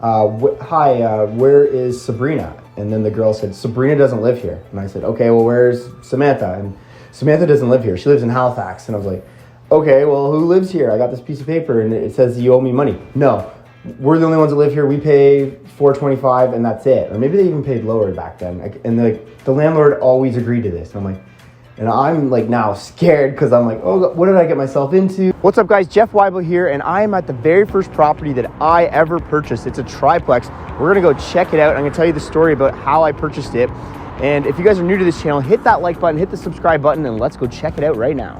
Hi, where is Sabrina? And then the girl said, Sabrina doesn't live here. And I said, okay, well, where's Samantha? And Samantha doesn't live here. She lives in Halifax. And I was like, okay, well, who lives here? I got this piece of paper and it says you owe me money. No, we're the only ones that live here. We pay $4.25 and that's it. Or maybe they even paid lower back then. And the landlord always agreed to this. And I'm like now scared because I'm like, oh, what did I get myself into? What's up, guys? Jeff Weibel here, and I am at the very first property that I ever purchased. It's a triplex. We're gonna go check it out. I'm gonna tell you the story about how I purchased it. And if you guys are new to this channel, hit that like button, hit the subscribe button, and let's go check it out right now.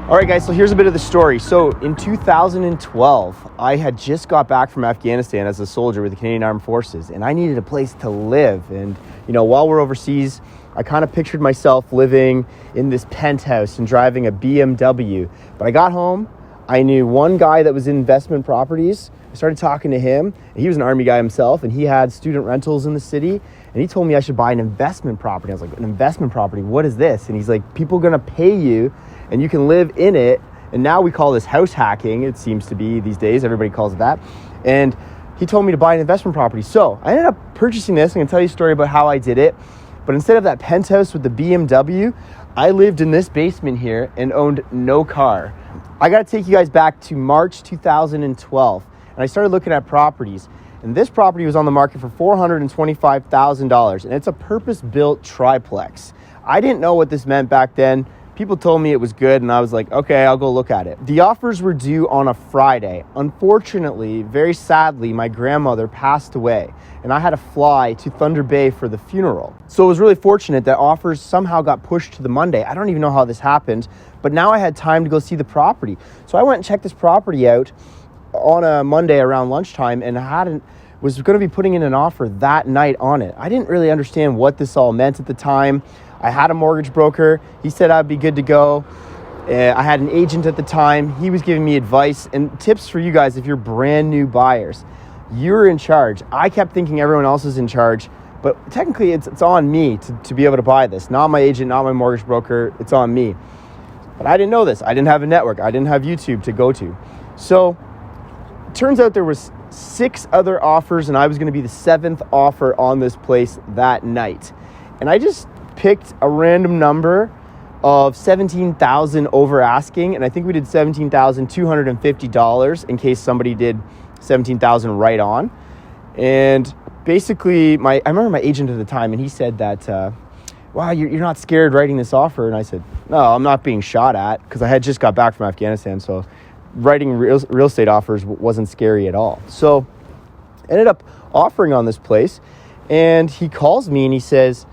All right, guys, so here's a bit of the story. So in 2012, I had just got back from Afghanistan as a soldier with the Canadian Armed Forces, and I needed a place to live. And, while we're overseas, I kind of pictured myself living in this penthouse and driving a BMW. But I got home, I knew one guy that was in investment properties. I started talking to him. He was an Army guy himself, and he had student rentals in the city. And he told me I should buy an investment property. I was like, an investment property? What is this? And he's like, people are going to pay you and you can live in it. And now we call this house hacking. It seems to be these days. Everybody calls it that. And he told me to buy an investment property. So I ended up purchasing this. I'm going to tell you a story about how I did it. But instead of that penthouse with the BMW, I lived in this basement here and owned no car. I got to take you guys back to March 2012. And I started looking at properties. And this property was on the market for $425,000. And it's a purpose-built triplex. I didn't know what this meant back then. People told me it was good, and I was like, okay, I'll go look at it. The offers were due on a Friday. Unfortunately, very sadly, my grandmother passed away, and I had to fly to Thunder Bay for the funeral. So it was really fortunate that offers somehow got pushed to the Monday. I don't even know how this happened, but now I had time to go see the property. So I went and checked this property out on a Monday around lunchtime, and was going to be putting in an offer that night on it. I didn't really understand what this all meant at the time. I had a mortgage broker. He said I'd be good to go. I had an agent at the time. He was giving me advice and tips for you guys if you're brand new buyers. You're in charge. I kept thinking everyone else is in charge, but technically it's on me to be able to buy this. Not my agent, not my mortgage broker. It's on me. But I didn't know this. I didn't have a network. I didn't have YouTube to go to. So it turns out there was 6 other offers, and I was going to be the 7th offer on this place that night. And I just picked a random number of $17,000 over asking, and I think we did $17,250 in case somebody did $17,000 right on. And basically, I remember my agent at the time, and he said that, wow, you're not scared writing this offer? And I said, no, I'm not being shot at, because I had just got back from Afghanistan, so writing real estate offers wasn't scary at all. So I ended up offering on this place, and he calls me and he says,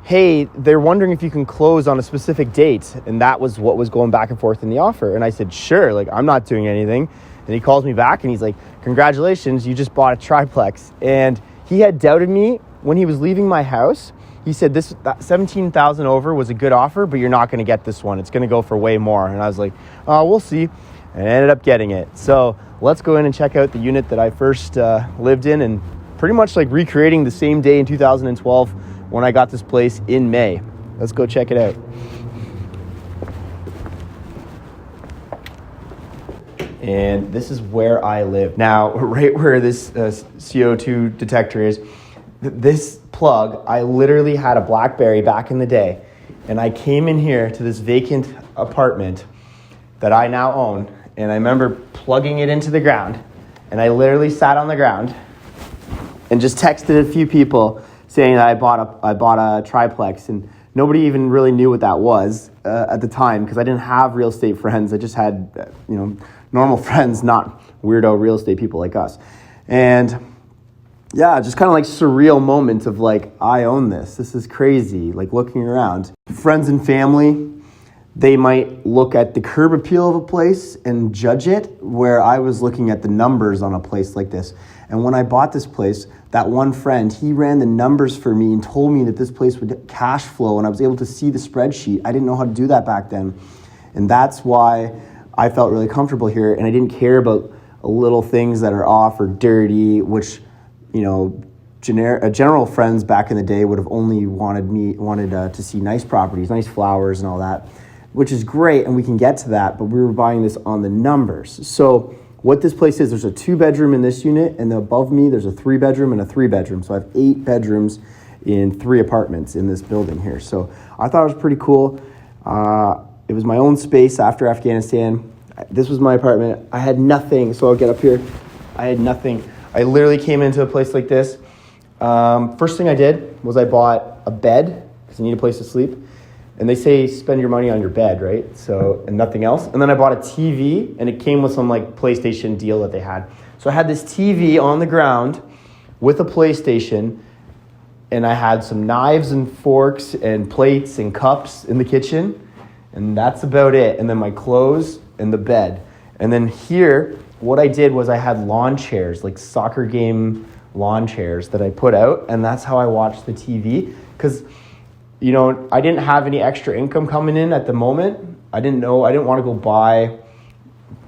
hey, they're wondering if you can close on a specific date. And that was what was going back and forth in the offer. And I said, sure, I'm not doing anything. And he calls me back and he's like, congratulations, you just bought a triplex. And he had doubted me when he was leaving my house. He said that $17,000 over was a good offer, but you're not going to get this one. It's going to go for way more. And I was like, oh, we'll see. And I ended up getting it. So let's go in and check out the unit that I first lived in, and pretty much recreating the same day in 2012 when I got this place in May. Let's go check it out. And this is where I live. Now, right where this CO2 detector is, this plug, I literally had a BlackBerry back in the day, and I came in here to this vacant apartment that I now own, and I remember plugging it into the ground, and I literally sat on the ground and just texted a few people saying that I bought a triplex, and nobody even really knew what that was at the time, because I didn't have real estate friends. I just had normal friends, not weirdo real estate people like us. And yeah, just kind of surreal moment of I own this. This is crazy. Looking around, friends and family, they might look at the curb appeal of a place and judge it, where I was looking at the numbers on a place like this. And when I bought this place, that one friend, he ran the numbers for me and told me that this place would cash flow, and I was able to see the spreadsheet. I didn't know how to do that back then. And that's why I felt really comfortable here, and I didn't care about little things that are off or dirty, which, general friends back in the day would have only wanted to see nice properties, nice flowers and all that, which is great, and we can get to that, but we were buying this on the numbers. So what this place is, there's a 2-bedroom in this unit, and above me there's a 3-bedroom and a 3-bedroom. So I have 8 bedrooms in 3 apartments in this building here. So I thought it was pretty cool. It was my own space after Afghanistan. This was my apartment. I had nothing, so I'll get up here. I had nothing. I literally came into a place like this. First thing I did was I bought a bed, because you need a place to sleep. And they say spend your money on your bed, right? So, and nothing else. And then I bought a TV, and it came with some like PlayStation deal that they had. So I had this TV on the ground with a PlayStation, and I had some knives and forks and plates and cups in the kitchen, and that's about it. And then my clothes and the bed. And then here, what I did was I had lawn chairs, like soccer game lawn chairs that I put out, and that's how I watched the TV. Because I didn't have any extra income coming in at the moment. I didn't want to go buy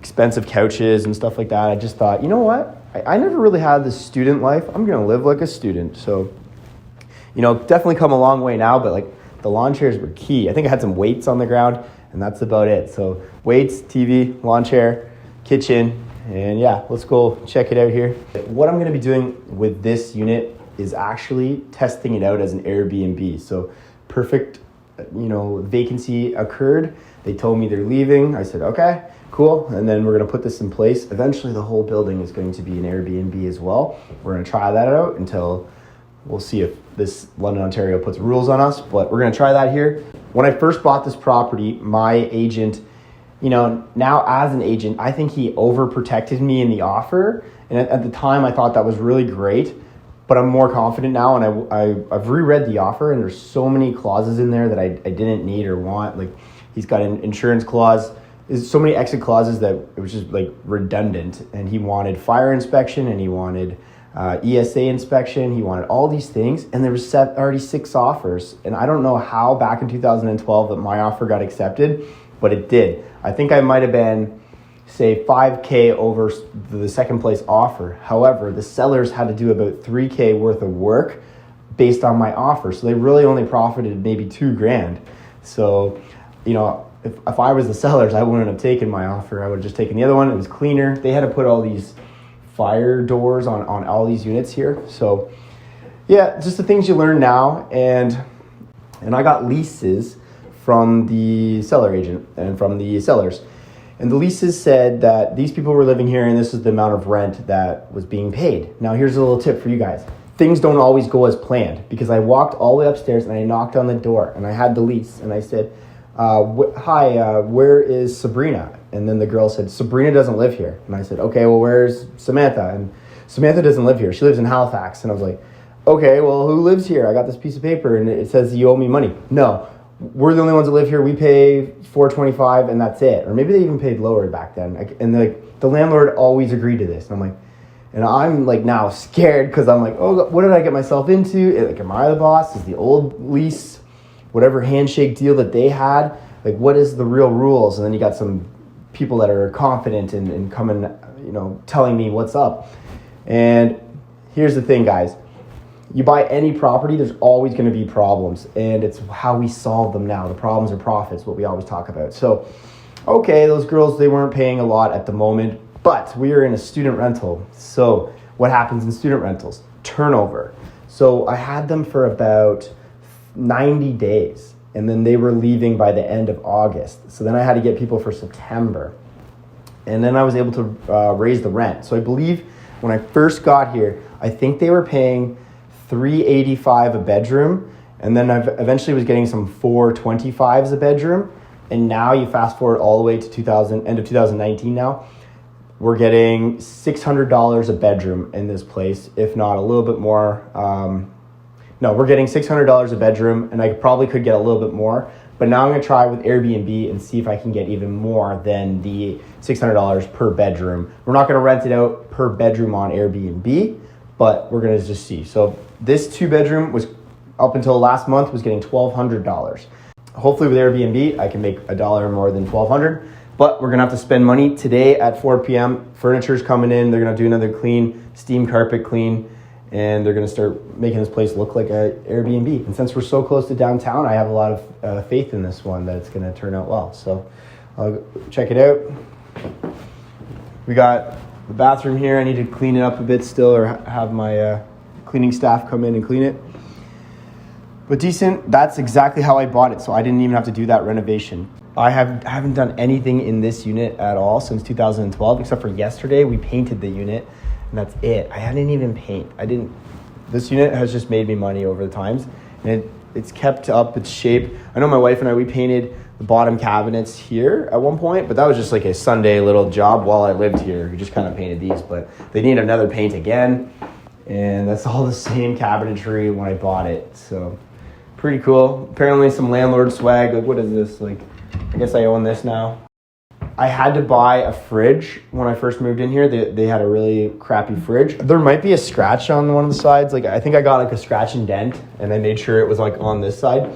expensive couches and stuff like that. I just thought, you know what? I never really had this student life. I'm going to live like a student. So, definitely come a long way now, but like the lawn chairs were key. I think I had some weights on the ground, and that's about it. So weights, TV, lawn chair, kitchen, and yeah, let's go check it out here. What I'm going to be doing with this unit is actually testing it out as an Airbnb. So perfect, vacancy occurred. They told me they're leaving. I said, okay, cool. And then we're going to put this in place. Eventually the whole building is going to be an Airbnb as well. We're going to try that out until we'll see if this London, Ontario puts rules on us, but we're going to try that here. When I first bought this property, my agent, now as an agent, I think he overprotected me in the offer. And at the time I thought that was really great. But I'm more confident now, and I've reread the offer, and there's so many clauses in there that I didn't need or want. Like, he's got an insurance clause. There's so many exit clauses that it was just like redundant. And he wanted fire inspection, and he wanted ESA inspection. He wanted all these things, and there was already 6 offers. And I don't know how back in 2012 that my offer got accepted, but it did. I think I might have been, say, $5,000 over the second place offer. However, the sellers had to do about $3,000 worth of work based on my offer. So they really only profited maybe $2,000. So, if I was the sellers, I wouldn't have taken my offer. I would have just taken the other one. It was cleaner. They had to put all these fire doors on all these units here. So yeah, just the things you learn now. And I got leases from the seller agent and from the sellers. And the leases said that these people were living here and this is the amount of rent that was being paid. Now here's a little tip for you guys. Things don't always go as planned, because I walked all the way upstairs and I knocked on the door and I had the lease and I said, hi, where is Sabrina? And then the girl said, Sabrina doesn't live here. And I said, okay, well, where's Samantha? And Samantha doesn't live here. She lives in Halifax. And I was like, okay, well, who lives here? I got this piece of paper and it says you owe me money. No, we're the only ones that live here. We pay $4.25 and that's it. Or maybe they even paid lower back then. And the landlord always agreed to this. And I'm like now scared, because I'm like, oh, what did I get myself into? Like, am I the boss? Is the old lease, whatever handshake deal that they had, like, what is the real rules? And then you got some people that are confident and coming, telling me what's up. And here's the thing, guys. You buy any property, there's always going to be problems, and it's how we solve them now. The problems are profits, what we always talk about. So, okay, those girls, they weren't paying a lot at the moment, but we are in a student rental. So what happens in student rentals? Turnover. So I had them for about 90 days, and then they were leaving by the end of August. So then I had to get people for September. And then I was able to raise the rent. So I believe when I first got here, I think they were paying $385 a bedroom, and then I eventually was getting some $425s a bedroom. And now you fast forward all the way to end of 2019 now, we're getting $600 a bedroom in this place, if not a little bit more. No, we're getting $600 a bedroom, and I probably could get a little bit more. But now I'm going to try with Airbnb and see if I can get even more than the $600 per bedroom. We're not going to rent it out per bedroom on Airbnb, but we're gonna just see. So this 2-bedroom was up until last month was getting $1,200. Hopefully with Airbnb, I can make $1 more than $1,200, but we're gonna have to spend money today at 4 p.m. Furniture's coming in. They're gonna do another clean, steam carpet clean, and they're gonna start making this place look like an Airbnb. And since we're so close to downtown, I have a lot of faith in this one that it's gonna turn out well. So I'll check it out. We got the bathroom here. I need to clean it up a bit still, or have my cleaning staff come in and clean it. But decent, that's exactly how I bought it, so I didn't even have to do that renovation. I haven't done anything in this unit at all since 2012, except for yesterday we painted the unit, and that's it. I didn't even paint. This unit has just made me money over the times, and it's kept up its shape. I know my wife and I, we painted the bottom cabinets here at one point, but that was just like a Sunday little job while I lived here. We just kind of painted these, but they need another paint again, and that's all the same cabinetry when I bought it, so pretty cool. Apparently some landlord swag. Like, what is this? Like, I guess I own this now. I had to buy a fridge when I first moved in here. They had a really crappy fridge. There might be a scratch on one of the sides. Like, I think I got like a scratch and dent, and I made sure it was like on this side.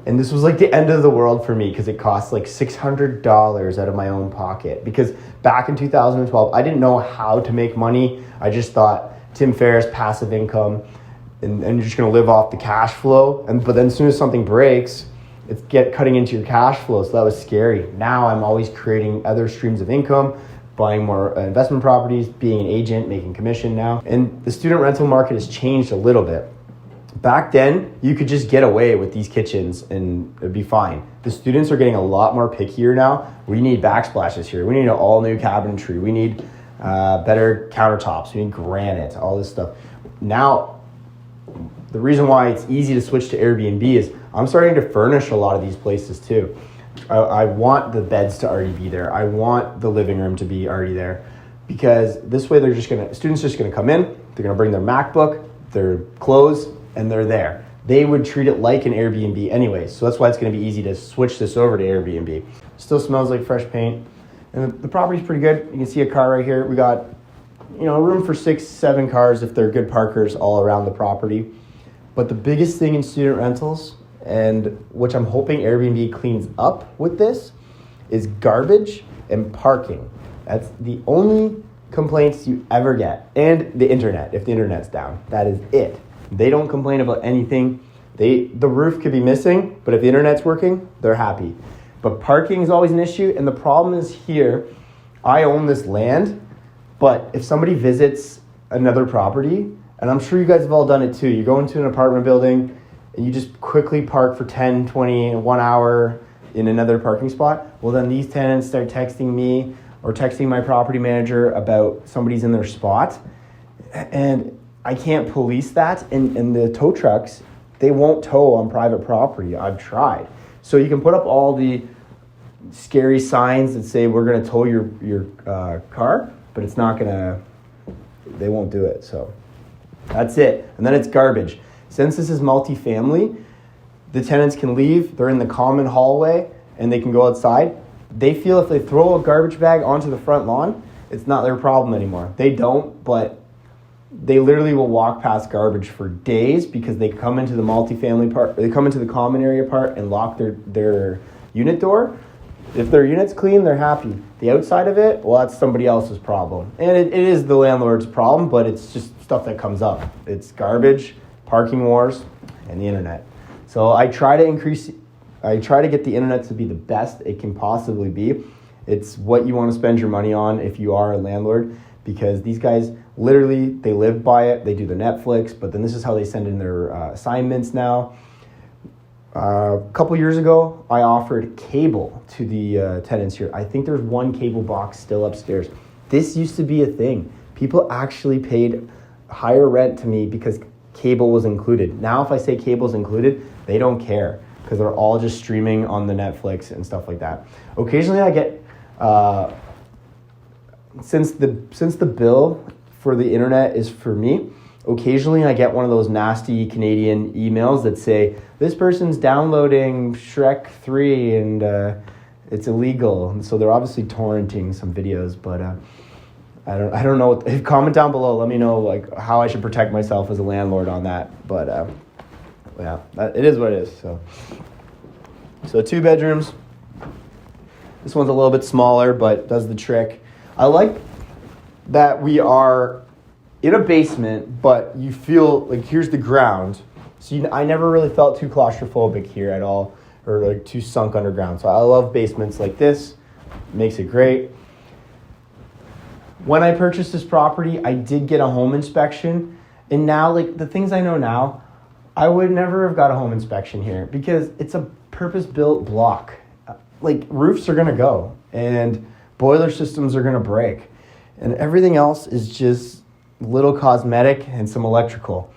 And this was like the end of the world for me because it cost like $600 out of my own pocket. Because back in 2012, I didn't know how to make money. I just thought Tim Ferriss, passive income, and you're just going to live off the cash flow. But then as soon as something breaks, it's cutting into your cash flow. So that was scary. Now I'm always creating other streams of income, buying more investment properties, being an agent, making commission now. And the student rental market has changed a little bit. Back then, you could just get away with these kitchens and it'd be fine. The students are getting a lot more pickier now. We need backsplashes here. We need an all new cabinetry. We need better countertops. We need granite, all this stuff. Now, the reason why it's easy to switch to Airbnb is I'm starting to furnish a lot of these places too. I want the beds to already be there. I want the living room to be already there, because this way students are just gonna come in, they're gonna bring their MacBook, their clothes, and they're there. They would treat it like an Airbnb anyway, so that's why it's gonna be easy to switch this over to Airbnb. Still smells like fresh paint, and the property's pretty good. You can see a car right here. We got, room for 6-7 cars if they're good parkers all around the property. But the biggest thing in student rentals, and which I'm hoping Airbnb cleans up with this, is garbage and parking. That's the only complaints you ever get. And the internet, if the internet's down. That is it. They don't complain about anything. The roof could be missing, but if the internet's working, they're happy. But parking is always an issue, and the problem is here, I own this land, but if somebody visits another property, and I'm sure you guys have all done it too. You go into an apartment building and you just quickly park for 10, 20, 1 hour in another parking spot. Well, then these tenants start texting me or texting my property manager about somebody's in their spot. And I can't police that. And the tow trucks, they won't tow on private property. I've tried. So you can put up all the scary signs that say we're going to tow your car, but it's not going to, they won't do it. So that's it. And then it's garbage. Since this is multifamily, the tenants can leave. They're in the common hallway and they can go outside. They feel if they throw a garbage bag onto the front lawn, it's not their problem anymore. They don't, but they literally will walk past garbage for days because they come into the multifamily part, they come into the common area part and lock their unit door. If their unit's clean, they're happy. The outside of it, well, that's somebody else's problem. And it is the landlord's problem, but it's just stuff that comes up. It's garbage, parking wars, and the internet. So I try to get the internet to be the best it can possibly be. It's what you want to spend your money on if you are a landlord, because these guys literally, they live by it. They do the Netflix, but then this is how they send in their assignments now. A couple years ago, I offered cable to the tenants here. I think there's one cable box still upstairs. This used to be a thing. People actually paid higher rent to me because cable was included. Now, if I say cable's included, they don't care because they're all just streaming on the Netflix and stuff like that. Occasionally, I get since the bill for the internet is for me. Occasionally, I get one of those nasty Canadian emails that say, this person's downloading Shrek 3 and it's illegal. And so they're obviously torrenting some videos, but I don't know. Comment down below. Let me know like how I should protect myself as a landlord on that. But yeah, it is what it is. So 2 bedrooms. This one's a little bit smaller, but does the trick. I like that we are in a basement, but you feel like here's the ground. So I never really felt too claustrophobic here at all, or like too sunk underground. So I love basements like this. Makes it great. When I purchased this property, I did get a home inspection. And now, like the things I know now, I would never have got a home inspection here because it's a purpose-built block. Like roofs are gonna go and boiler systems are gonna break and everything else is just little cosmetic and some electrical.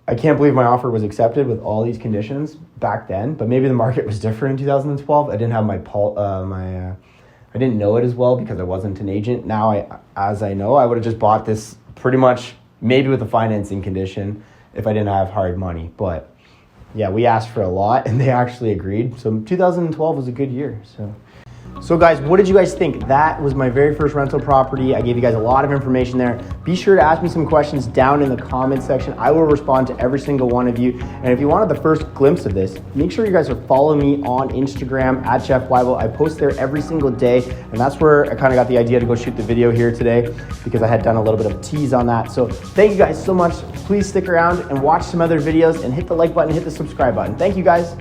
I can't believe my offer was accepted with all these conditions back then, but maybe the market was different in 2012. I didn't have I didn't know it as well because I wasn't an agent. Now, as I know, I would have just bought this pretty much maybe with a financing condition if I didn't have hard money. But yeah, we asked for a lot and they actually agreed. So 2012 was a good year. So guys, what did you guys think? That was my very first rental property. I gave you guys a lot of information there. Be sure to ask me some questions down in the comment section. I will respond to every single one of you. And if you wanted the first glimpse of this, make sure you guys are following me on Instagram at Jeff Weibel. I post there every single day. And that's where I kind of got the idea to go shoot the video here today because I had done a little bit of tease on that. So thank you guys so much. Please stick around and watch some other videos and hit the like button, hit the subscribe button. Thank you guys.